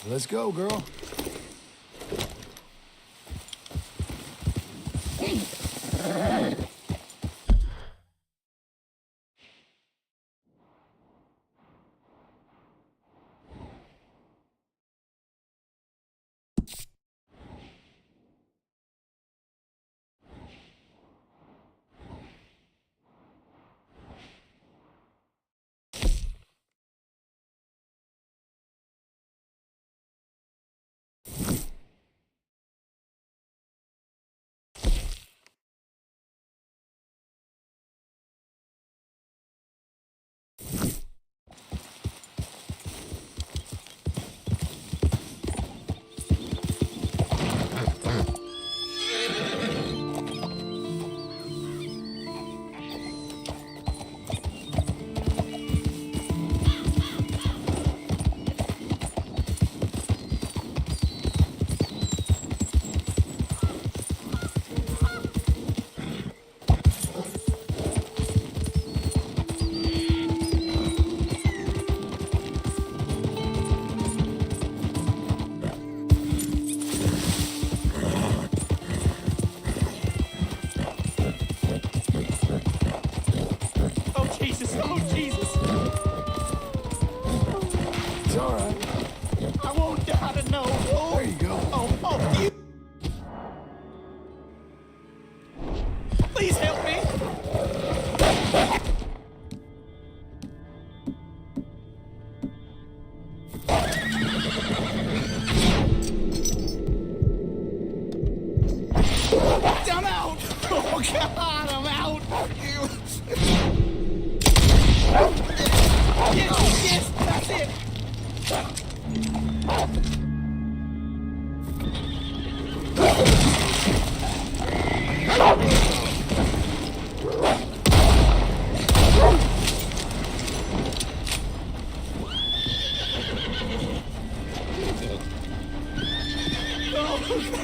Let's go, girl.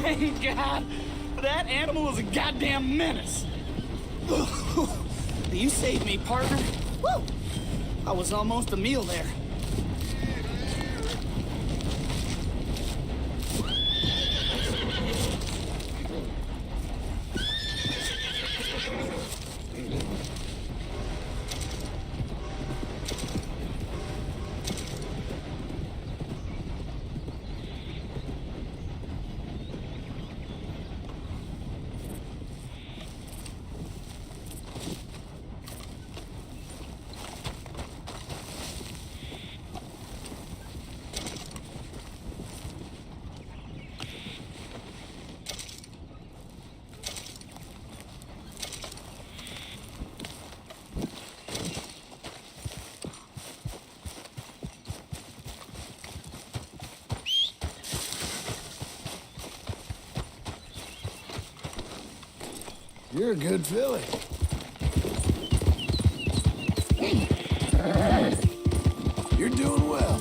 Thank God. That animal was a goddamn menace. You saved me, partner. Woo! I was almost a meal there. You're a good filly. You're doing well.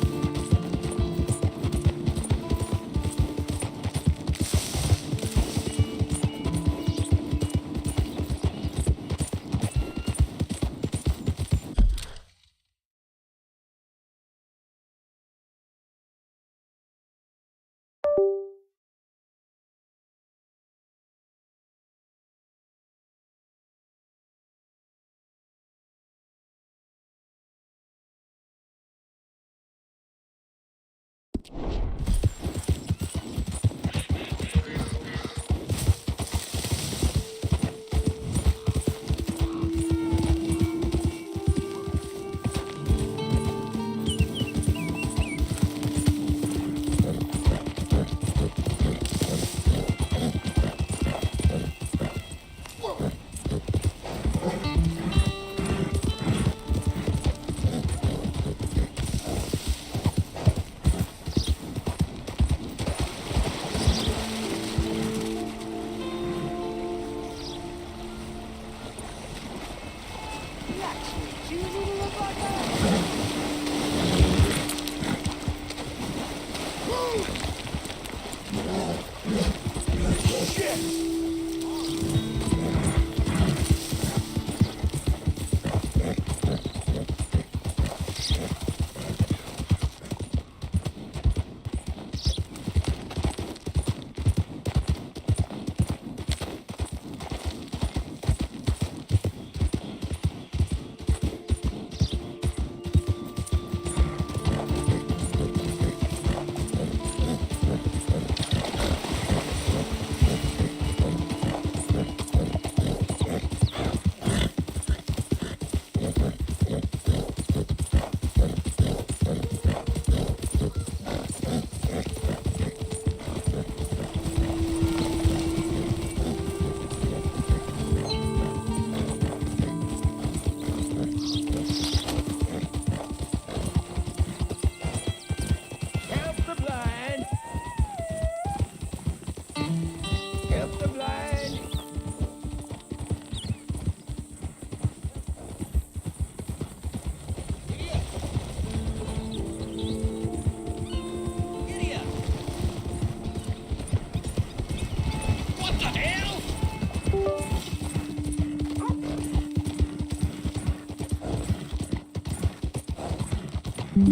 Christ!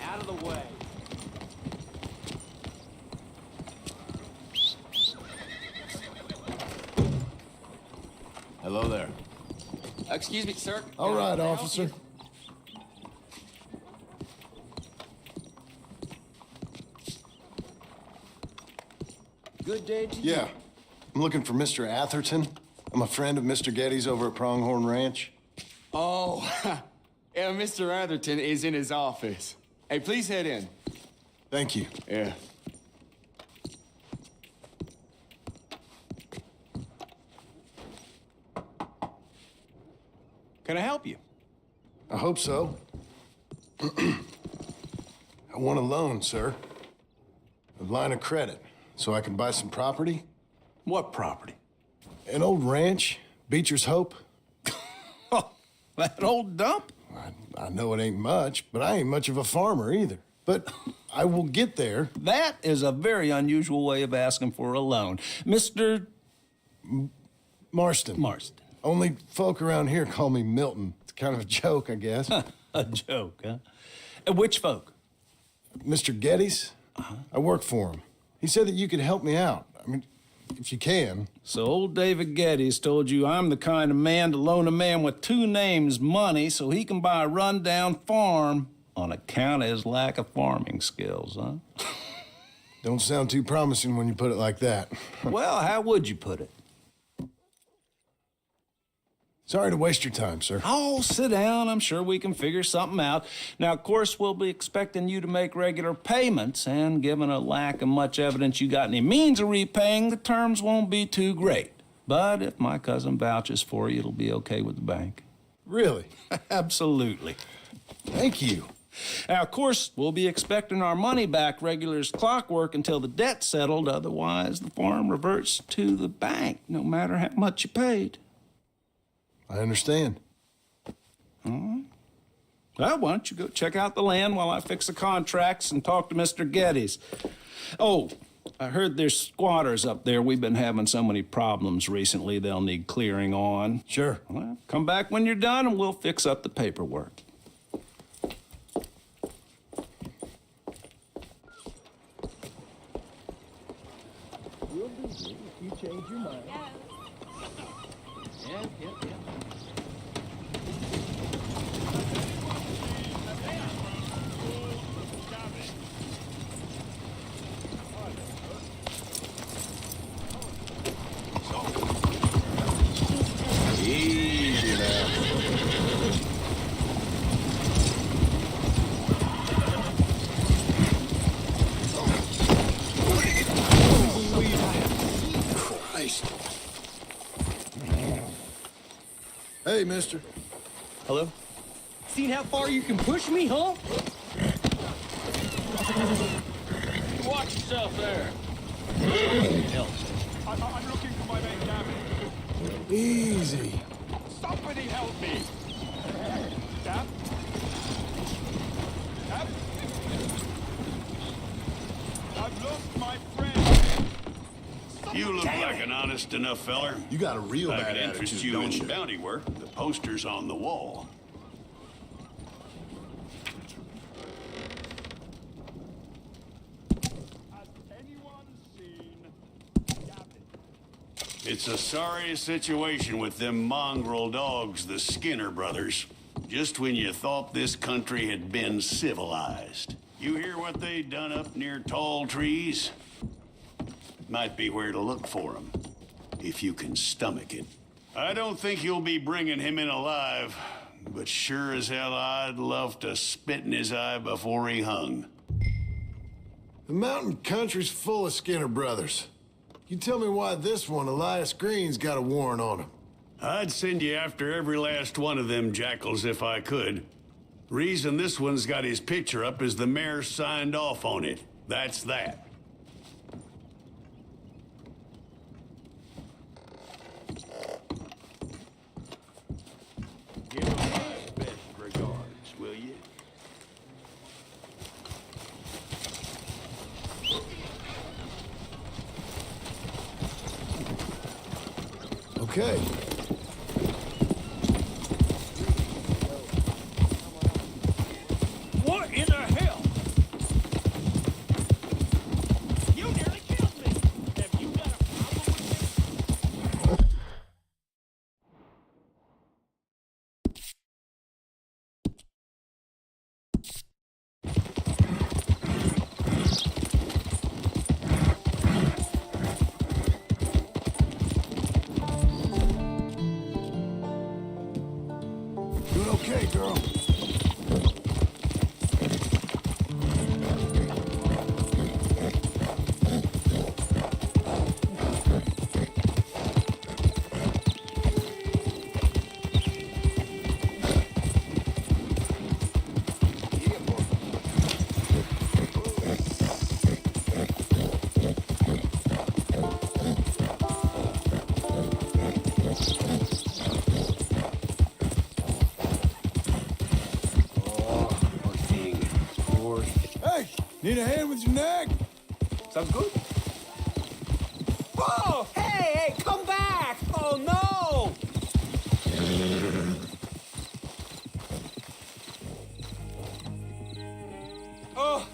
Out of the way. Hello there. Excuse me, sir. All Can I right, help officer. you? Good day to you. Yeah. I'm looking for Mr. Atherton. I'm a friend of Mr. Getty's over at Pronghorn Ranch. Oh, yeah, Mr. Atherton is in his office. Hey, please head in. Thank you. Yeah. Can I help you? I hope so. I want a loan, sir. A line of credit, so I can buy some property. What property? An old ranch, Beecher's Hope. Oh, that old dump? I know it ain't much, but I ain't much of a farmer either. But I will get there. That is a very unusual way of asking for a loan. Mr. Marston. Marston. Only folk around here call me Milton. It's kind of a joke, I guess. A joke, huh? Which folk? Mr. Getty's? I work for him. He said that you could help me out. I mean, if you can. So old David Geddes told you I'm the kind of man to loan a man with two names money so he can buy a rundown farm on account of his lack of farming skills, huh? Don't sound too promising when you put it like that. Well, how would you put it? Sorry to waste your time, sir. Oh, sit down. I'm sure we can figure something out. Now, of course, we'll be expecting you to make regular payments, and given a lack of much evidence you got any means of repaying, the terms won't be too great. But if my cousin vouches for you, it'll be okay with the bank. Really? Absolutely. Thank you. Now, of course, we'll be expecting our money back regular as clockwork until the debt's settled. Otherwise, the farm reverts to the bank, no matter how much you paid. I understand. Well, why don't you go check out the land while I fix the contracts and talk to Mr. Geddes. Oh, I heard there's squatters up there. We've been having so many problems recently, they'll need clearing on. Sure. Well, come back when you're done and we'll fix up the paperwork. We'll be good if you change your mind. Yeah. Easy now. Christ. Hey, mister. Hello? Seen how far you can push me, huh? Watch yourself there. I'm looking for my main cabin. Easy. Somebody help me! Dad? Dad? I've lost my friend! You look like an honest enough feller. You got a real I bad could interest attitude, you don't in you? bounty work. The poster's on the wall. Has anyone seen Gavin? It's a sorry situation with them mongrel dogs, the Skinner brothers. Just when you thought this country had been civilized. You hear what they done up near tall trees? Might be where to look for them, if you can stomach it. I don't think you'll be bringing him in alive, but sure as hell I'd love to spit in his eye before he hung. The mountain country's full of Skinner brothers. You tell me why this one, Elias Green's got a warrant on him. I'd send you after every last one of them jackals if I could. Reason this one's got his picture up is the mayor signed off on it. That's that. okay. What in the hell? You nearly killed me. Have you got a problem with me? Doing okay, girl. Hey, need a hand with your nag? Sounds good. Whoa! Hey, come back! Oh no! Oh,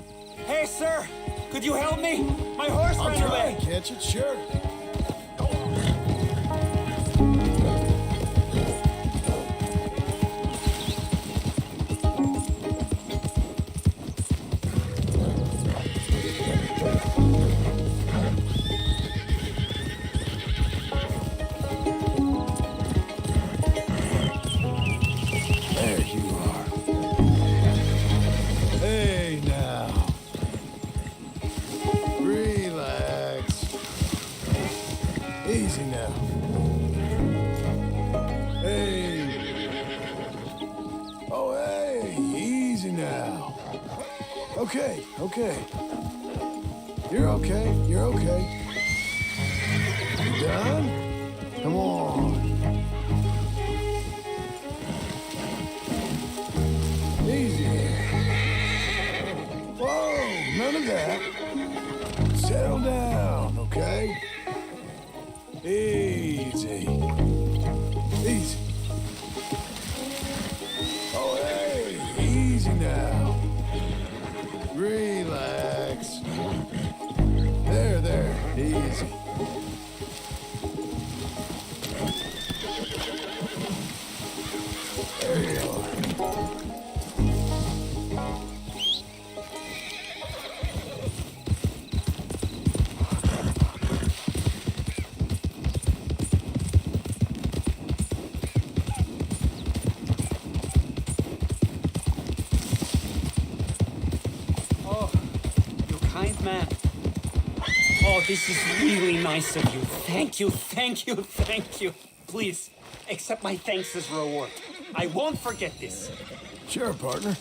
hey, sir. Could you help me? My horse I'll ran try away. and catch it, sure. There you are. Hey, now. Relax. Easy now. Hey. Oh, hey. Easy now. Okay, okay. You're okay. You're okay. You done? Come on. Easy. Whoa, none of that. Settle down, okay? Easy. Easy. Oh, hey, easy now. Relax. There, easy. There you are. Oh, you kind man. Oh, this is really nice of you. Thank you, thank you, thank you. Please, accept my thanks as reward. I won't forget this. Sure, partner.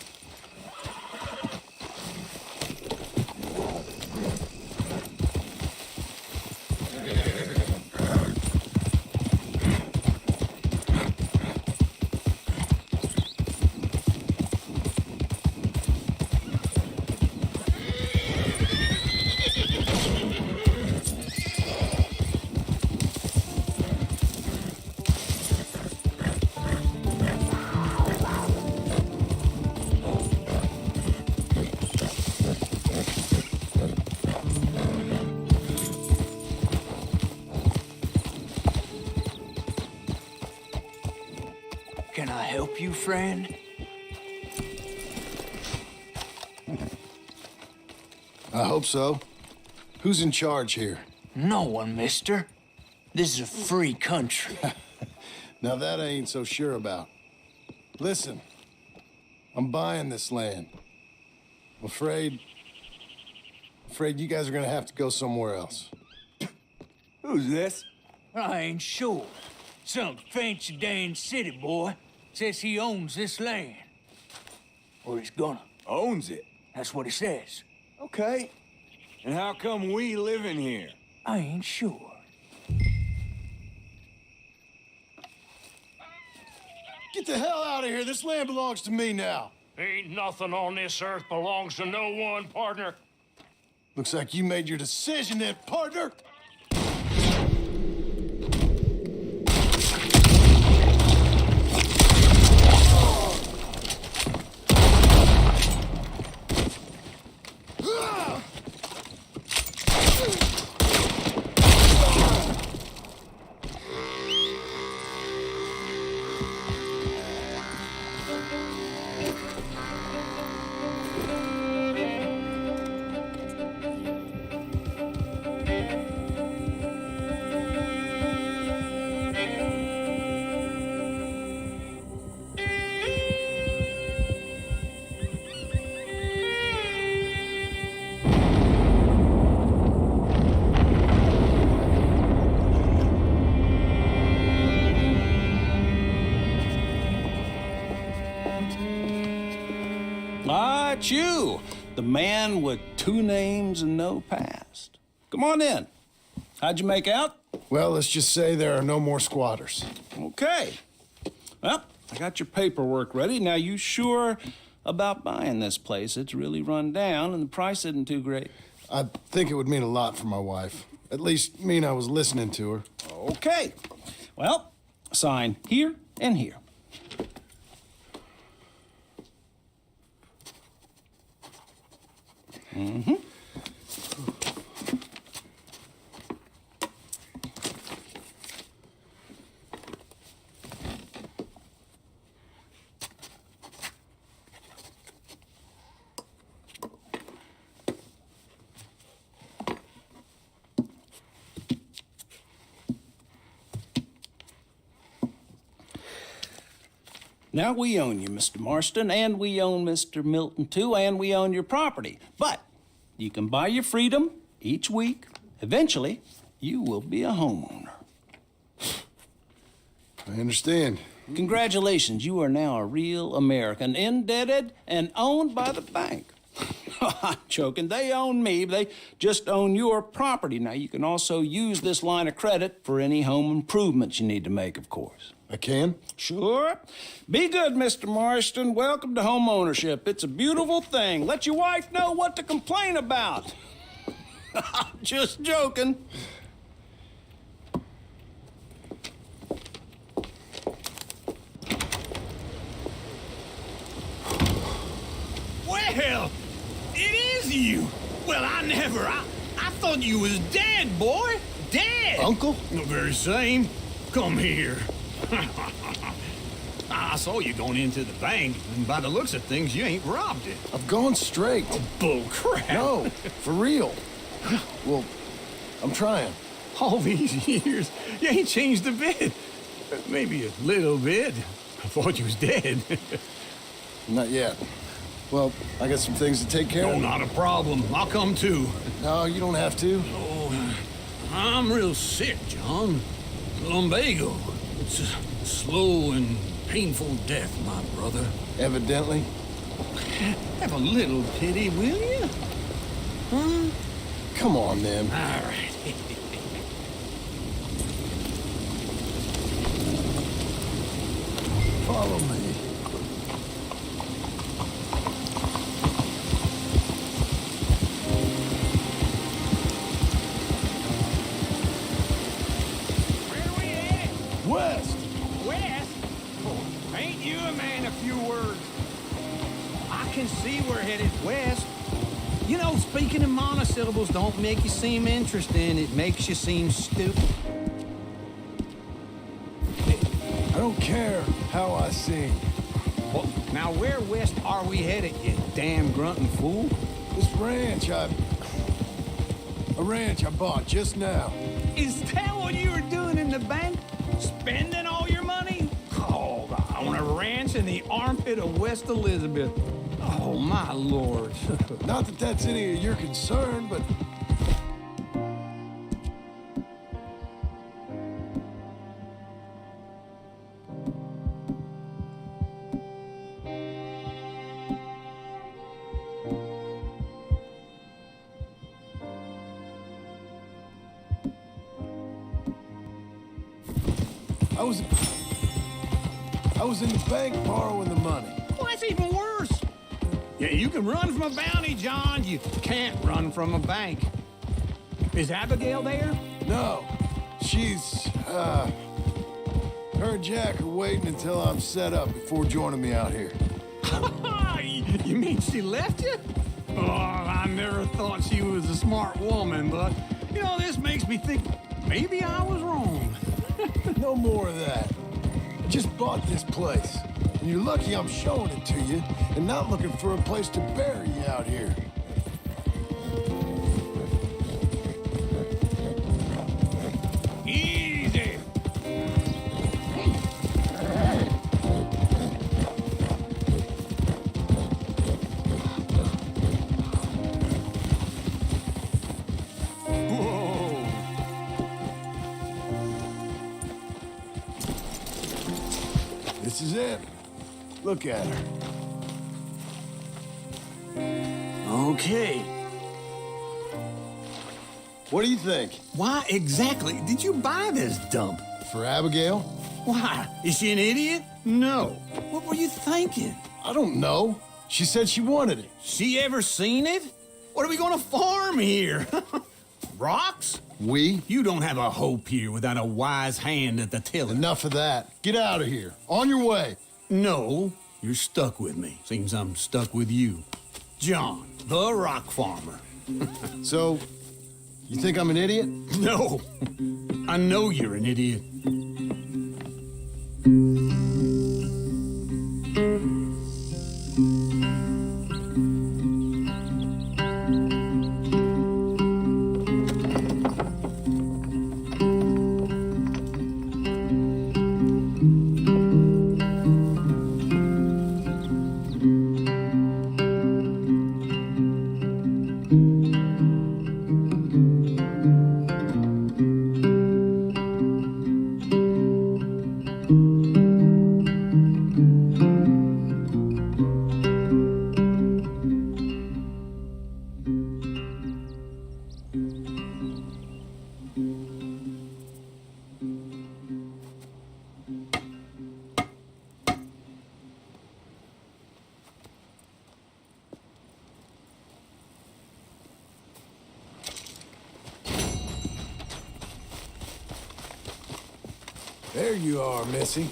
Can I help you, friend? I hope so. Who's in charge here? No one, mister. This is a free country. Now that I ain't so sure about. Listen, I'm buying this land. I'm afraid you guys are gonna have to go somewhere else. Who's this? I ain't sure. Some fancy Dan city boy says he owns this land. Or he's gonna. Owns it. That's what he says. Okay. And how come we living here? I ain't sure. Get the hell out of here. This land belongs to me now. Ain't nothing on this earth belongs to no one, partner. Looks like you made your decision then, partner. That's you, the man with 2 names and no past. Come on in. How'd you make out? Well, let's just say there are no more squatters. Okay. Well, I got your paperwork ready. Now, you sure about buying this place? It's really run down, and the price isn't too great. I think it would mean a lot for my wife. At least mean I was listening to her. Okay. Well, sign here and here. Mm-hmm. Now, we own you, Mr. Marston, and we own Mr. Milton, too, and we own your property. But you can buy your freedom each week. Eventually, you will be a homeowner. I understand. Congratulations, you are now a real American, indebted and owned by the bank. I'm joking. They own me. They just own your property. Now, you can also use this line of credit for any home improvements you need to make, of course. I can? Sure. Be good, Mr. Marston. Welcome to home ownership. It's a beautiful thing. Let your wife know what to complain about. Just joking. Well, it is you. Well, I thought you was dead, boy. Dead. Uncle? The very same. Come here. I saw you going into the bank, and by the looks of things, you ain't robbed it. I've gone straight. Bull crap. No, for real. Well, I'm trying. All these years, you ain't changed a bit. Maybe a little bit. I thought you was dead. Not yet. Well, I got some things to take care No, of. not a problem. I'll come too. No, you don't have to. Oh, I'm real sick, John. Lumbago. It's a slow and painful death, my brother. Evidently. Have a little pity, will you? Huh? Come on, then. All right. Follow me. Where we headed? West. West? Oh, ain't you a man of few words? I can see we're headed west. You know, speaking in monosyllables don't make you seem interesting. It makes you seem stupid. I don't care how I sing. Well, now where west are we headed, you damn grunting fool? This ranch I bought just now. Is that what you were doing in the bank? Spending all your money? Oh, on a ranch in the armpit of West Elizabeth. Oh, my lord. Not that that's any of your concern, but... I was in the bank borrowing the money. Well, that's even worse. Yeah, you can run from a bounty, John. You can't run from a bank. Is Abigail there? No, she's, her and Jack are waiting until I'm set up before joining me out here. You mean she left you? Oh, I never thought she was a smart woman, but, you know, this makes me think maybe I was wrong. No more of that. I just bought this place. And you're lucky I'm showing it to you and not looking for a place to bury you out here. Easy. Whoa. This is it. Look at her. Okay. What do you think? Why exactly did you buy this dump? For Abigail? Why? Is she an idiot? No. What were you thinking? I don't know. She said she wanted it. She ever seen it? What are we gonna farm here? Rocks? We? You don't have a hope here without a wise hand at the tiller. Enough of that. Get out of here. On your way. No, you're stuck with me. Seems I'm stuck with you. John, the rock farmer. So, you think I'm an idiot? No, I know you're an idiot. There you are, Missy.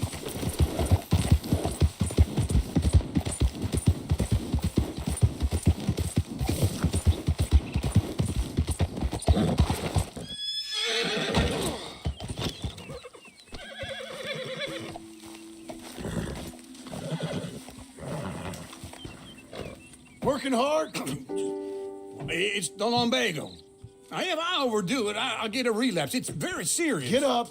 Working hard? It's the lumbago. If I overdo it, I'll get a relapse. It's very serious. Get up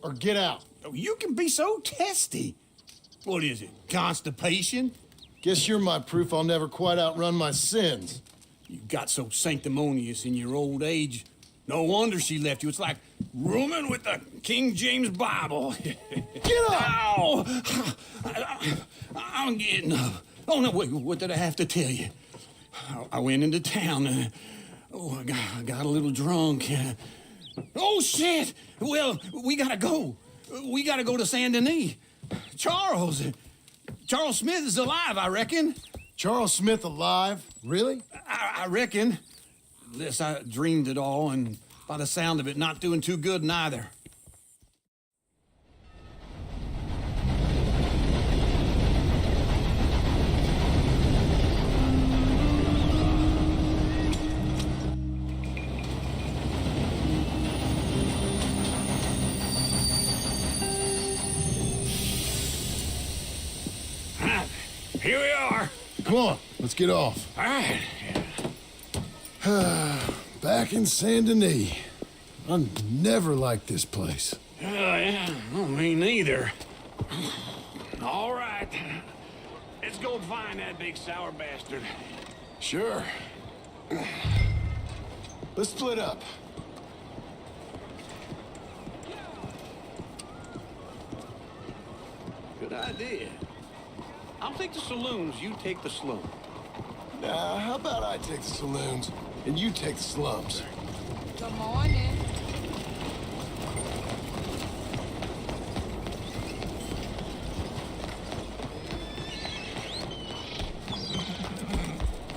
or get out. Oh, you can be so testy. What is it, constipation? Guess you're my proof I'll never quite outrun my sins. You got so sanctimonious in your old age. No wonder she left you. It's like rooming with the King James Bible. Get up! Ow! I'm getting up. Oh, no, wait, what did I have to tell you? I went into town. I got a little drunk. Oh, shit! Well, we gotta go. We gotta go to Saint Denis. Charles Smith is alive, I reckon. Charles Smith alive? Really? I reckon. Unless I dreamed it all, and by the sound of it, not doing too good neither. Here we are. Come on, let's get off. All right. Back in Saint Denis. I never liked this place. Yeah, no, me neither. All right. Let's go find that big sour bastard. Sure. Let's split up. Good idea. I'll take the saloons, you take the slum. Now, how about I take the saloons and you take the slums? Good morning.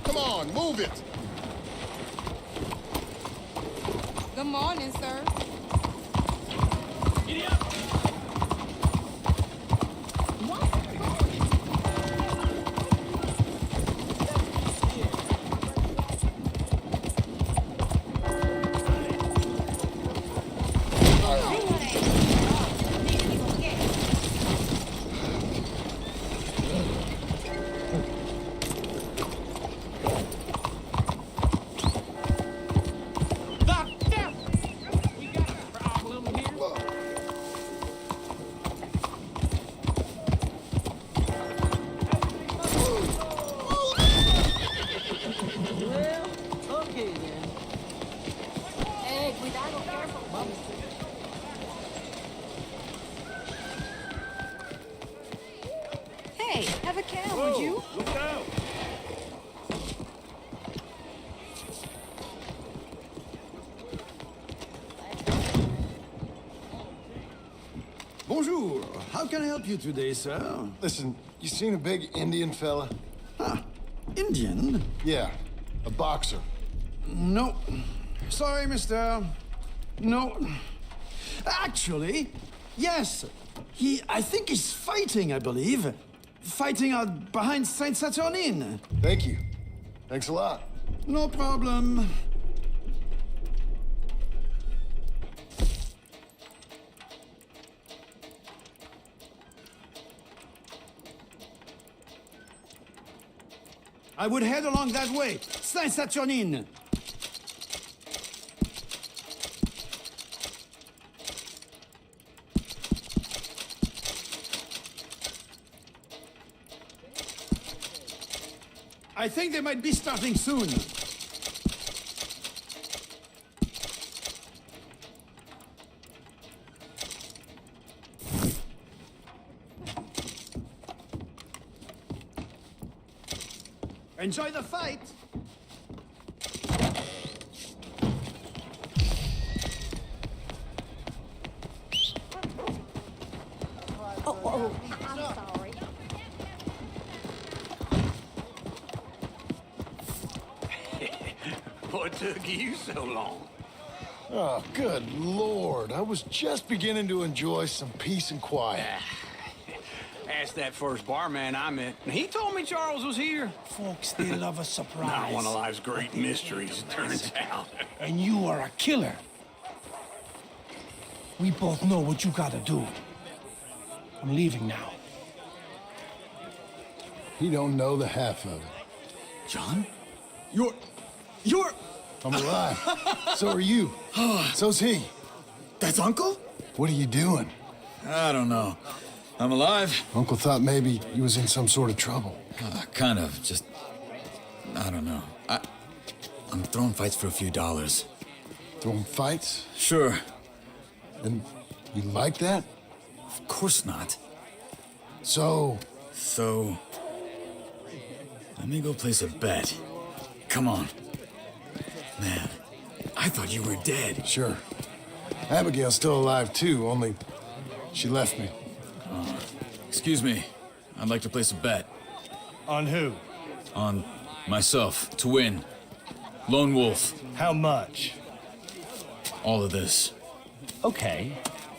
Come on, move it! Good morning, sir. Giddy up! Bonjour. How can I help you today, sir? Listen, you seen a big Indian fella? Huh. Indian? Yeah, a boxer. No. Sorry, mister. No. Actually, yes. I think he's fighting, I believe. Fighting out behind Saint Saturnin. Thank you. Thanks a lot. No problem. I would head along that way. Saint Saturnin. I think they might be starting soon. Enjoy the fight! What took you so long? Oh, good Lord. I was just beginning to enjoy some peace and quiet. Asked that first barman I met, and he told me Charles was here. Folks, they love a surprise. Not one of life's great mysteries, it turns out. And you are a killer. We both know what you gotta do. I'm leaving now. He don't know the half of it. John? You're... I'm alive. So are you. So's he. That's Uncle? What are you doing? I don't know. I'm alive. Uncle thought maybe he was in some sort of trouble. Kind of. Just... I don't know. I'm throwing fights for a few dollars. Throwing fights? Sure. And you like that? Of course not. So... So... Let me go place a bet. Come on. Man, I thought you were dead. Sure. Abigail's still alive, too, only she left me. Excuse me. I'd like to place a bet. On who? On myself, to win. Lone Wolf. How much? All of this. Okay.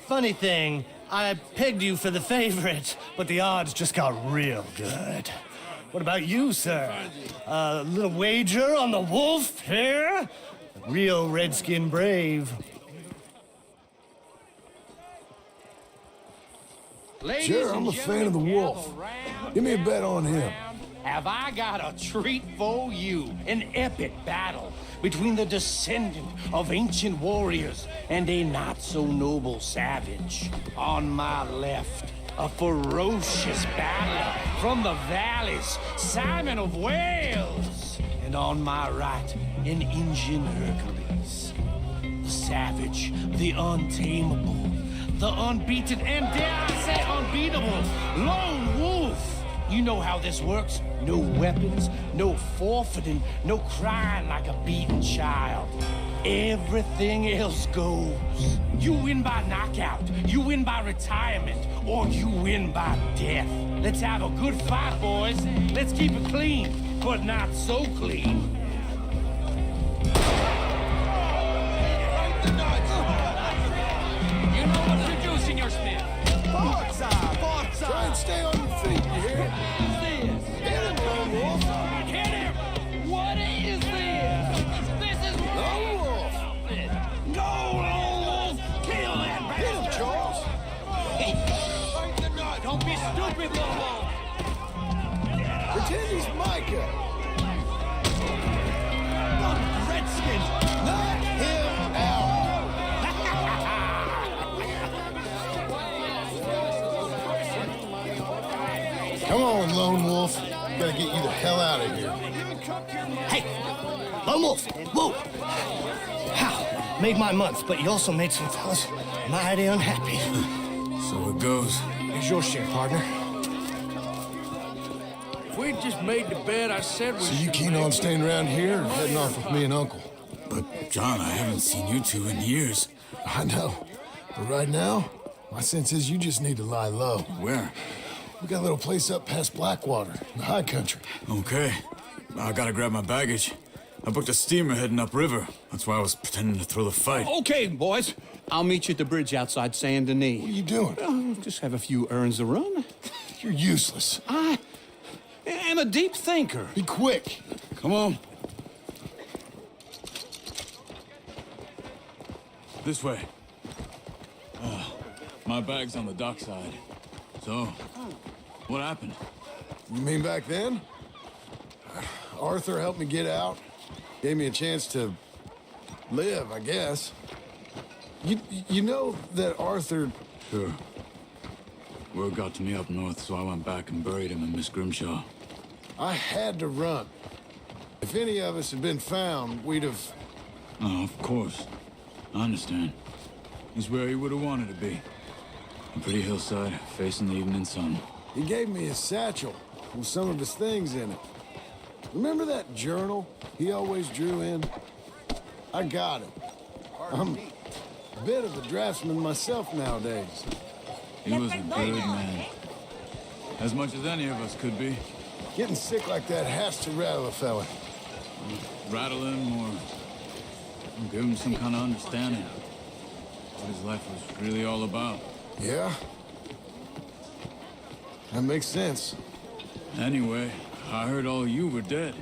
Funny thing, I pegged you for the favorite, but the odds just got real good. What about you, sir? A little wager on the wolf here? Real redskin brave. Sure, I'm a fan of the wolf. Give me a bet on him. Have I got a treat for you? An epic battle between the descendant of ancient warriors and a not-so-noble savage. On my left, a ferocious battler from the valleys, Simon of Wales. And on my right, an Indian Hercules. The savage, the untamable, the unbeaten, and dare I say unbeatable, Lone Wolf. You know how this works. No weapons, no forfeiting, no crying like a beaten child. Everything else goes. You win by knockout, you win by retirement, or you win by death. Let's have a good fight, boys. Let's keep it clean, but not so clean. You know what to do, Senor Smith. Forza! Forza! Try and stay on your feet, you hear? Get him, Lone Wolf! Hit him! What is this? This is Lone Wolf! Go, Lone Wolf! Kill that bastard! Hit him, Charles! Don't be stupid, Lone Wolf! Pretend he's Micah! Redskins! Knock him out! Come on, Lone Wolf. Gotta get you the hell out of here. Hey! Lone Wolf! Whoa! How? Made my month, but you also made some fellas mighty unhappy. So it goes. Here's your share, partner. If we just made the bed, I said we So you keen on staying around here or heading off with me and Uncle? But, John, I haven't seen you two in years. I know. But right now, My sense is you just need to lie low. Where? We got a little place up past Blackwater, in the high country. Okay. I gotta grab my baggage. I booked a steamer heading upriver. That's why I was pretending to throw the fight. Okay, boys. I'll meet you at the bridge outside Saint Denis. What are you doing? Just have a few errands to run. You're useless. I am a deep thinker. Be quick. Come on. This way. My bag's on the dockside. So, what happened? You mean back then? Arthur helped me get out. Gave me a chance to live, I guess. You know that Arthur... Sure. Word got to me up north, so I went back and buried him in Miss Grimshaw. I had to run. If any of us had been found, we'd have... Oh, of course. I understand. He's where he would have wanted to be. A pretty hillside, facing the evening sun. He gave me his satchel with some of his things in it. Remember that journal he always drew in? I got it. I'm a bit of a draftsman myself nowadays. He was a good man. As much as any of us could be. Getting sick like that has to rattle a fella. Rattle him or give him some kind of understanding. What his life was really all about. Yeah? That makes sense. Anyway, I heard all you were dead.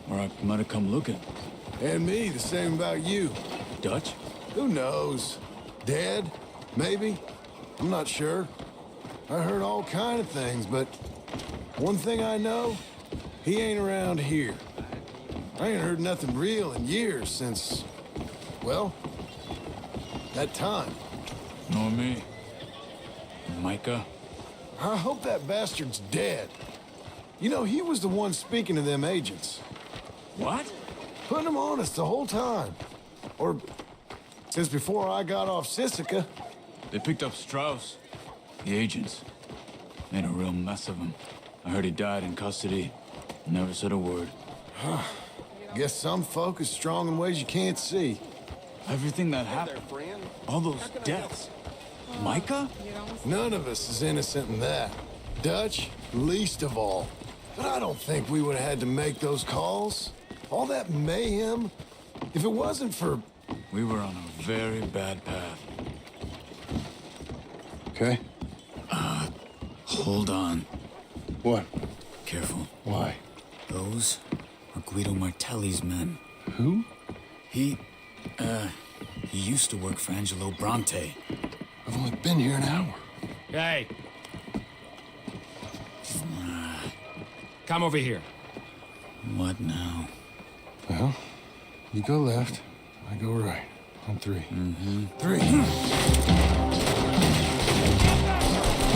Or I might have come looking. And me, the same about you. Dutch? Who knows? Dead? Maybe? I'm not sure. I heard all kind of things, but one thing I know, he ain't around here. I ain't heard nothing real in years since, well, that time. Nor me. Micah? I hope that bastard's dead. You know, he was the one speaking to them agents. What? Putting them on us the whole time. Or since before I got off Sisika. They picked up Strauss. The agents. Made a real mess of him. I heard he died in custody. Never said a word. Guess some folk is strong in ways you can't see. Everything that happened. All those deaths. Micah? None of us is innocent in that. Dutch, least of all. But I don't think we would have had to make those calls. All that mayhem. If it wasn't for... We were on a very bad path. Okay. Hold on. What? Careful. Why? Those are Guido Martelli's men. Who? He used to work for Angelo Bronte. I've only been here an hour. Hey. Come over here. What now? Well, you go left, I go right. On three. Three.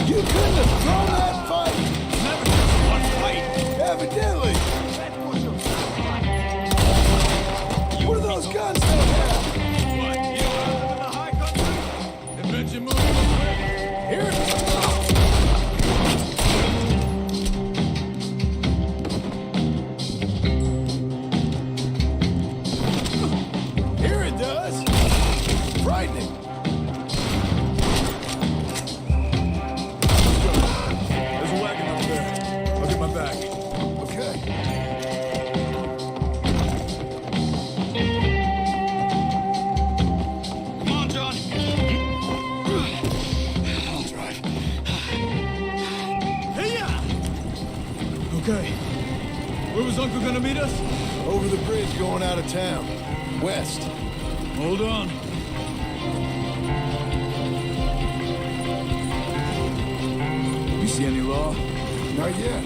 You couldn't have thrown that fight! Never just one fight. Evidently! What are those guns they have? What, you don't have them in the high country? It meant you moved quick. Here it is. Here it does. Frightening. There's a wagon up there. I'll get my bag. Okay. Come on, John. I'll drive. Hey-ya! Okay. Where was Uncle gonna meet us? Over the bridge going out of town. West. Hold on. You see any law? Not yet.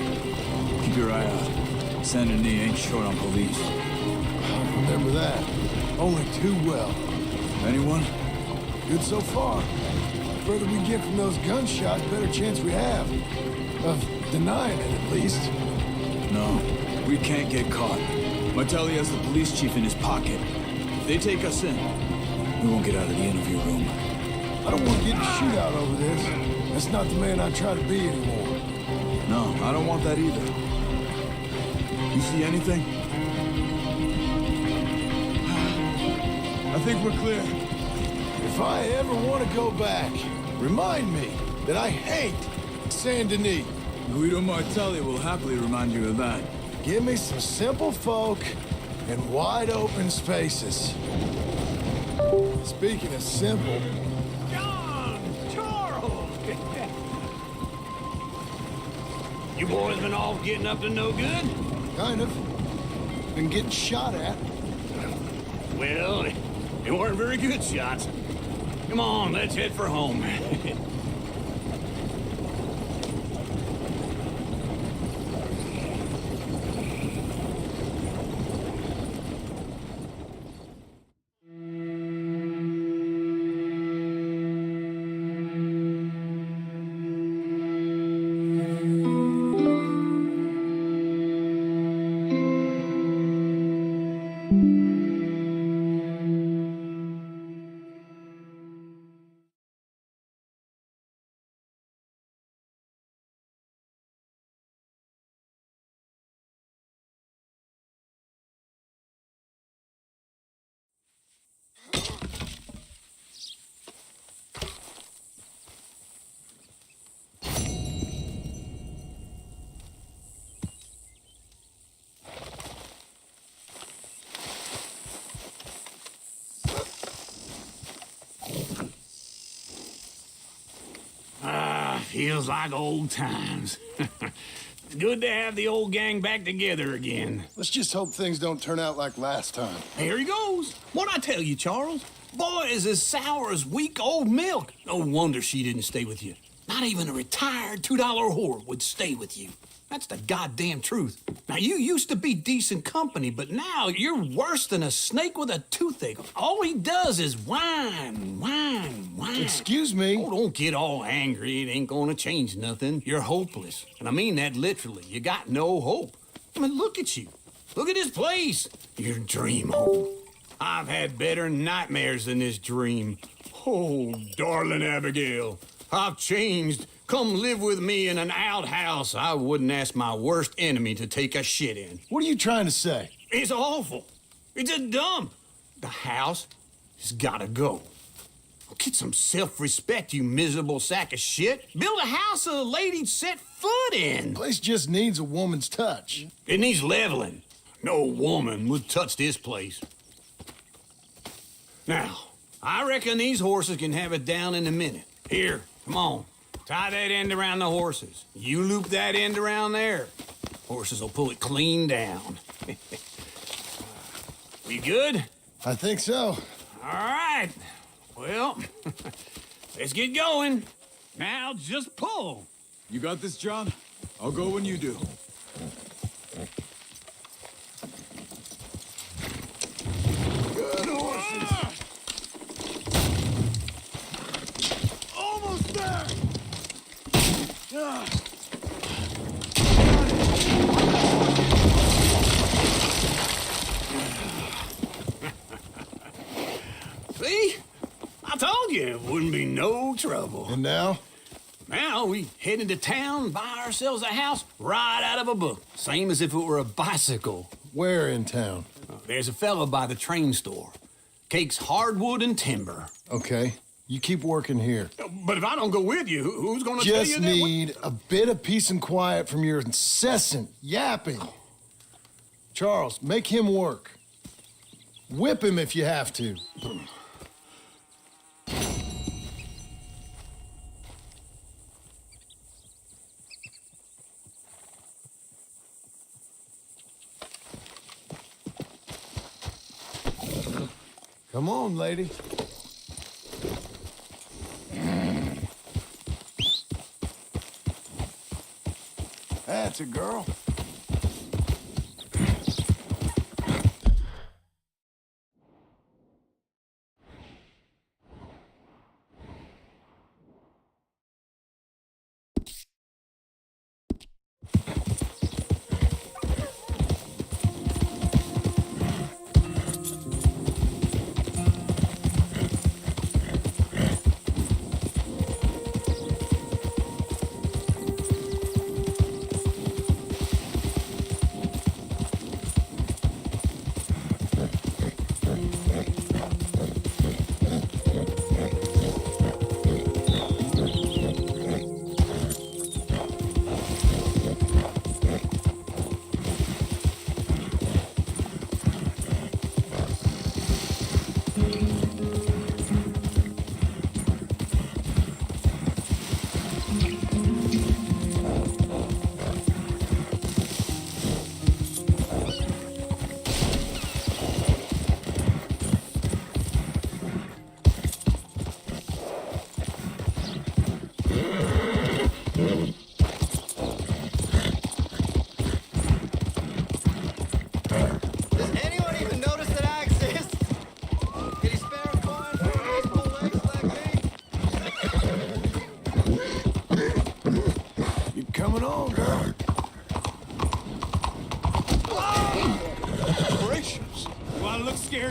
Keep your eye out. Saint Denis ain't short on police. I remember that. Only too well. Anyone? Good so far. The further we get from those gunshots, better chance we have. Of denying it, at least. No, we can't get caught. Martelli has the police chief in his pocket. If they take us in, we won't get out of the interview room. I don't want to get in a shootout over this. That's not the man I try to be anymore. No, I don't want that either. You see anything? I think we're clear. If I ever want to go back, Remind me that I hate Saint Denis. Guido Martelli will happily remind you of that. Give me some simple folk and wide open spaces. Speaking of simple, John! Charles! You boys been all getting up to no good? kind of. Been getting shot at. Well, they weren't very good shots. Come on, let's head for home. Feels like old times. It's good to have the old gang back together again. Let's just hope things don't turn out like last time. Here he goes. What'd I tell you, Charles? Boy is as sour as weak old milk. No wonder she didn't stay with you. Not even a retired $2 whore would stay with you. That's the goddamn truth. Now, you used to be decent company, but now you're worse than a snake with a toothache. All he does is whine, whine, whine. Excuse me? Oh, don't get all angry. It ain't gonna change nothing. You're hopeless. And I mean that literally. You got no hope. I mean, look at you. Look at this place. Your dream home. I've had better nightmares than this dream. Oh, darling Abigail, I've changed. Come live with me in an outhouse I wouldn't ask my worst enemy to take a shit in. What are you trying to say? It's awful. It's a dump. The house has gotta go. Get some self-respect, you miserable sack of shit. Build a house a lady'd set foot in. The place just needs a woman's touch. It needs leveling. No woman would touch this place. Now, I reckon these horses can have it down in a minute. Here, come on. Tie that end around the horses. You loop that end around there. Horses will pull it clean down. We good? I think so. All right. Well, let's get going. Now just pull. You got this, John? I'll go when you do. Good horses. Almost there. See? I told you it wouldn't be no trouble. And now? Now we head into town, buy ourselves a house right out of a book. Same as if it were a bicycle. Where in town? There's a fellow by the train store. Cakes hardwood and timber. Okay. You keep working here. But if I don't go with you, who's gonna tell you Just that? need a bit of peace and quiet from your incessant yapping. Charles, make him work. Whip him if you have to. Come on, lady. That's a girl.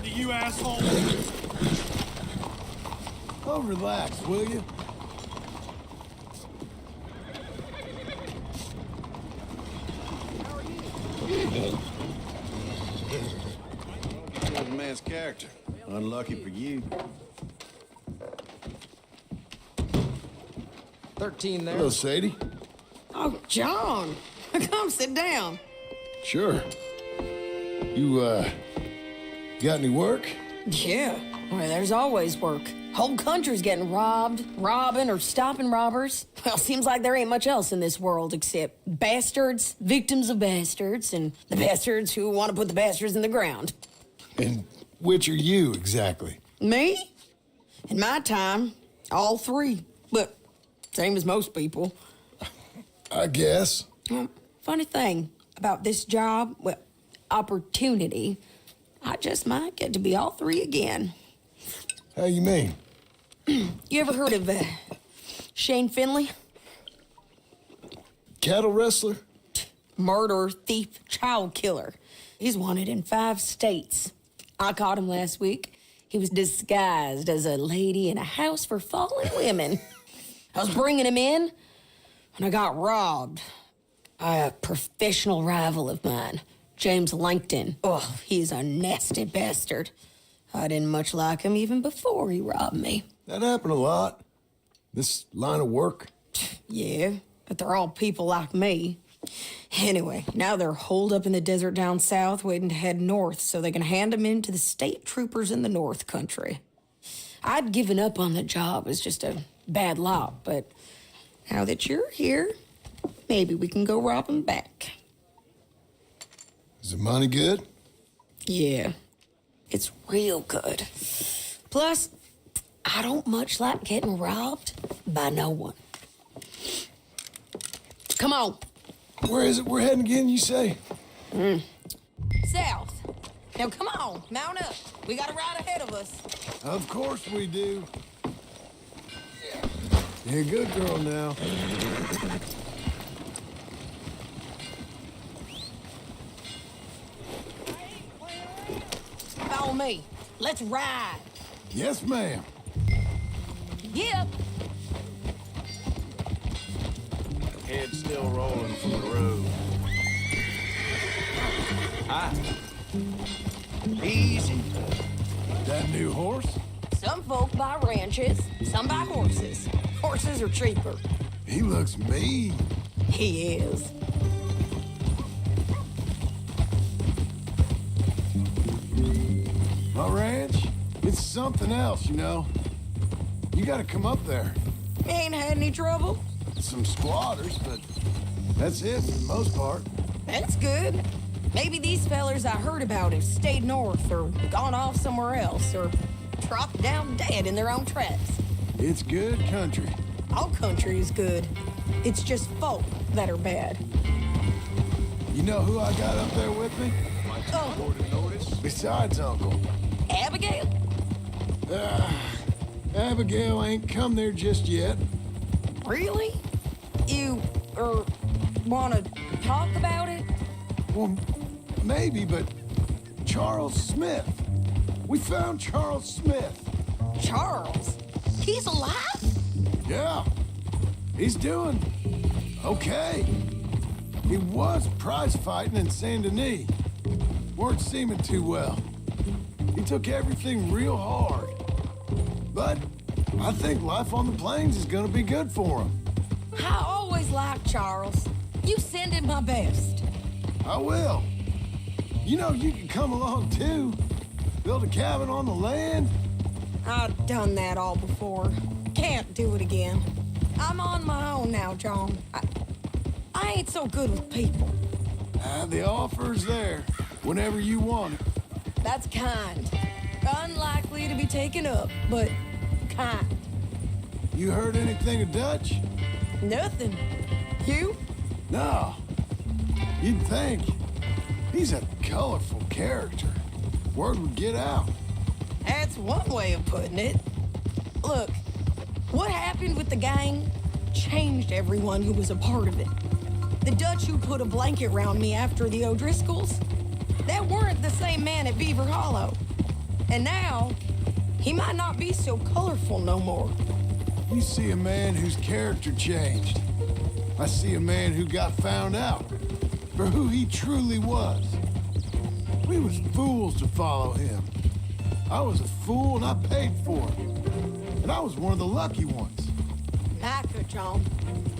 to you, asshole! Oh, relax, will you? Shows a man's character. Unlucky for you. 13 there. Hello, Sadie. Oh, John. Come sit down. Sure. You, got any work? Yeah. Well, there's always work. Whole country's getting robbed, robbing, or stopping robbers. Well, seems like there ain't much else in this world except bastards, victims of bastards, and the bastards who want to put the bastards in the ground. And which are you, exactly? Me? In my time, all three. But same as most people. I guess. Funny thing about this job, well, opportunity, I just might get to be all three again. How you mean? You ever heard of Shane Finley? Cattle wrestler? Murderer, thief, child killer. He's wanted in 5 states. I caught him last week. He was disguised as a lady in a house for fallen women. I was bringing him in when I got robbed by a professional rival of mine, James Langton. Oh, he's a nasty bastard. I didn't much like him even before he robbed me. That happened a lot. This line of work. Yeah, but they're all people like me. Anyway, now they're holed up in the desert down south waiting to head north so they can hand them in to the state troopers in the north country. I'd given up on the job as just a bad lot, but now that you're here, maybe we can go rob them back. Is the money good? Yeah, it's real good. Plus, I don't much like getting robbed by no one. Come on. Where is it we're heading again, you say? South. Now, come on, mount up. We got a ride ahead of us. Of course we do. You're a good girl now. Follow me. Let's ride. Yes, ma'am. Yep. Head still rolling from the road. Easy. That new horse? Some folk buy ranches, some buy horses. Horses are cheaper. He looks mean. He is. My ranch? It's something else, you know. You gotta come up there. Ain't had any trouble? Some squatters, but that's it for the most part. That's good. Maybe these fellers I heard about have stayed north or gone off somewhere else or dropped down dead in their own tracks. It's good country. All country is good. It's just folk that are bad. You know who I got up there with me? Uncle. Besides Uncle. Abigail? Abigail ain't come there just yet. Really? You, wanna talk about it? Well, maybe, but Charles Smith. We found Charles Smith. Charles? He's alive? Yeah. He's doing okay. He was prize fighting in Saint Denis. Weren't seeming too well. He took everything real hard. But I think life on the plains is gonna be good for him. I always liked Charles. You send him my best. I will. You know, you can come along too. Build a cabin on the land. I've done that all before. Can't do it again. I'm on my own now, John. I ain't so good with people. The offer's there whenever you want it. That's kind. Unlikely to be taken up, but kind. You heard anything of Dutch? Nothing. You? No. You'd think. He's a colorful character. Word would get out. That's one way of putting it. Look, what happened with the gang changed everyone who was a part of it. The Dutch who put a blanket around me after the O'Driscolls, that weren't the same man at Beaver Hollow. And now, he might not be so colorful no more. You see a man whose character changed. I see a man who got found out for who he truly was. We was fools to follow him. I was a fool and I paid for it. And I was one of the lucky ones. Micah, John.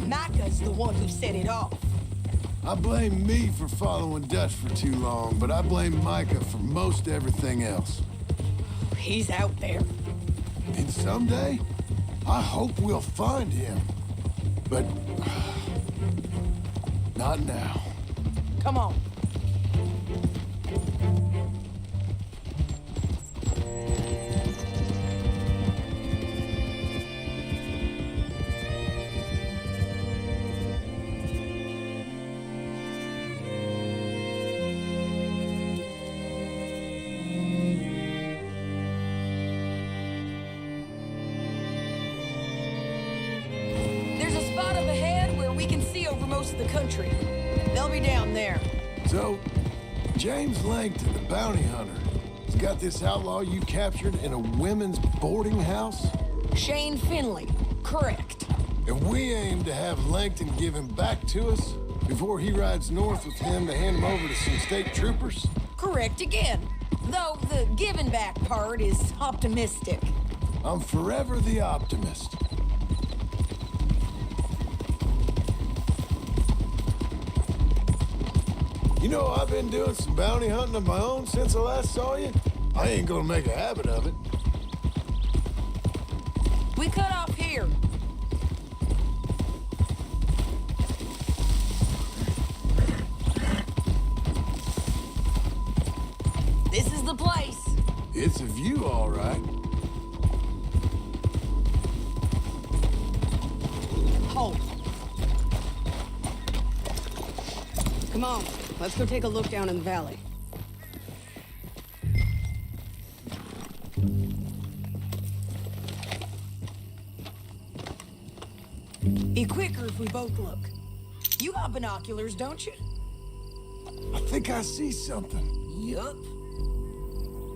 Micah's the one who set it off. I blame me for following Dutch for too long, but I blame Micah for most everything else. He's out there. And someday, I hope we'll find him. But not now. Come on. Of the country. They'll be down there. So, James Langton, the bounty hunter, has got this outlaw you captured in a women's boarding house? Shane Finley, correct. And we aim to have Langton give him back to us before he rides north with him to hand him over to some state troopers? Correct again. Though the giving back part is optimistic. I'm forever the optimist. You know, I've been doing some bounty hunting of my own since I last saw you. I ain't gonna make a habit of it. We cut off here. This is the place. It's a view, all right. Hold. Come on. Let's go take a look down in the valley. Be quicker if we both look. You got binoculars, don't you? I think I see something. Yup.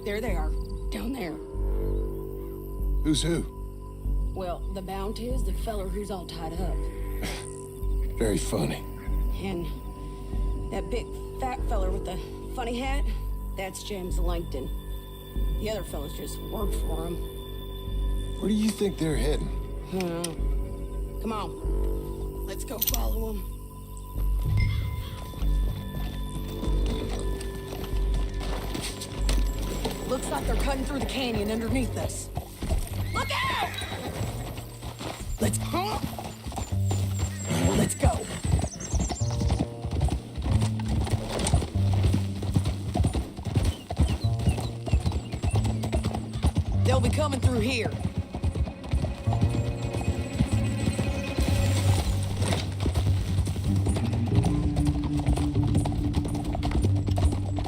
There they are, down there. Who's who? Well, the bounty is the feller who's all tied up. Very funny. And that big fat feller with the funny hat, that's James Langton. The other fellas just work for him. Where do you think they're heading? Come on, let's go follow them. Looks like they're cutting through the canyon underneath us. Look out! Let's go. They'll be coming through here.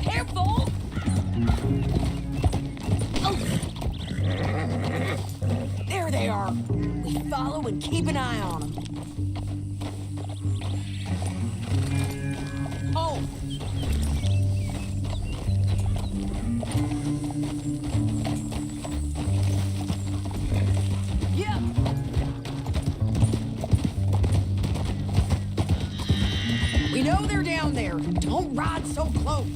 Careful! Oh. There they are. We follow and keep an eye on them. Oh! We know they're down there. Don't ride so close.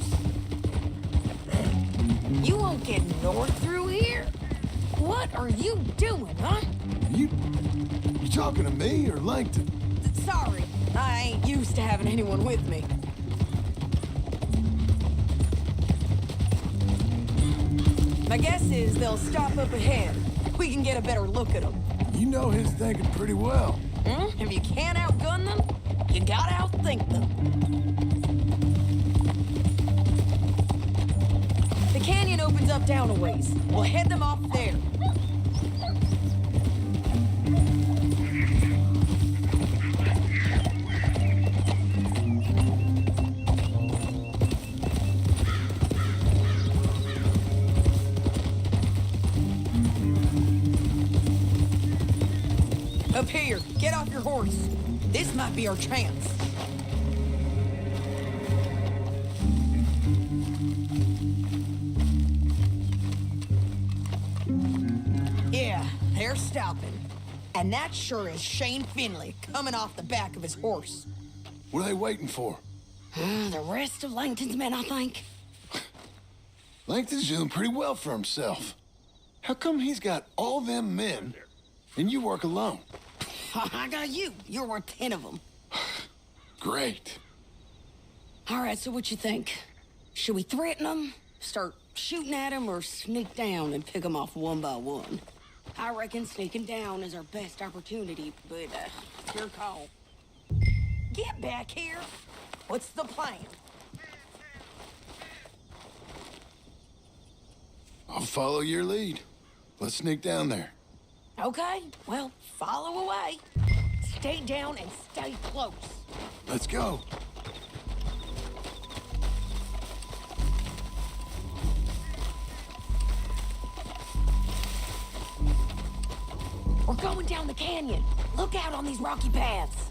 You won't get north through here? What are you doing, huh? You talking to me or Langton? Sorry, I ain't used to having anyone with me. My guess is they'll stop up ahead. We can get a better look at them. You know his thinking pretty well. If you can't outgun them, you gotta outthink them. The canyon opens up down a ways. We'll head them off there. Up here, get off your horse. This might be our chance. they're stopping. And that sure is Shane Finley coming off the back of his horse. What are they waiting for? The rest of Langton's men, I think. Langton's doing pretty well for himself. How come he's got all them men and you work alone? I got you. You're worth 10 of them. Great. All right, so what you think? Should we threaten them, start shooting at them, or sneak down and pick them off one by one? I reckon sneaking down is our best opportunity, but it's your call. Get back here. What's the plan? I'll follow your lead. Let's sneak down there. Okay, well, follow away. Stay down and stay close. Let's go. We're going down the canyon. Look out on these rocky paths.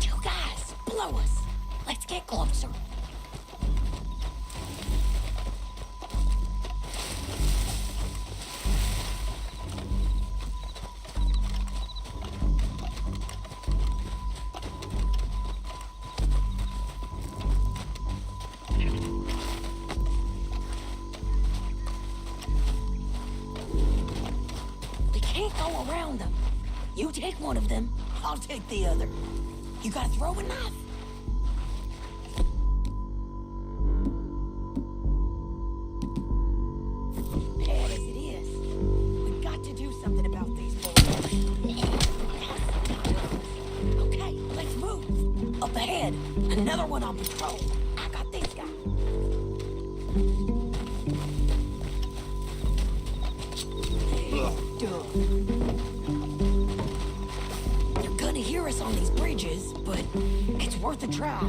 You guys, blow us. Let's get closer. Go around them. You take one of them, I'll take the other. You gotta throw a knife. Bad as it is, we've got to do something about these boys. Okay, let's move. Up ahead, another one on patrol. I got this guy. You're gonna hear us on these bridges, but it's worth a try.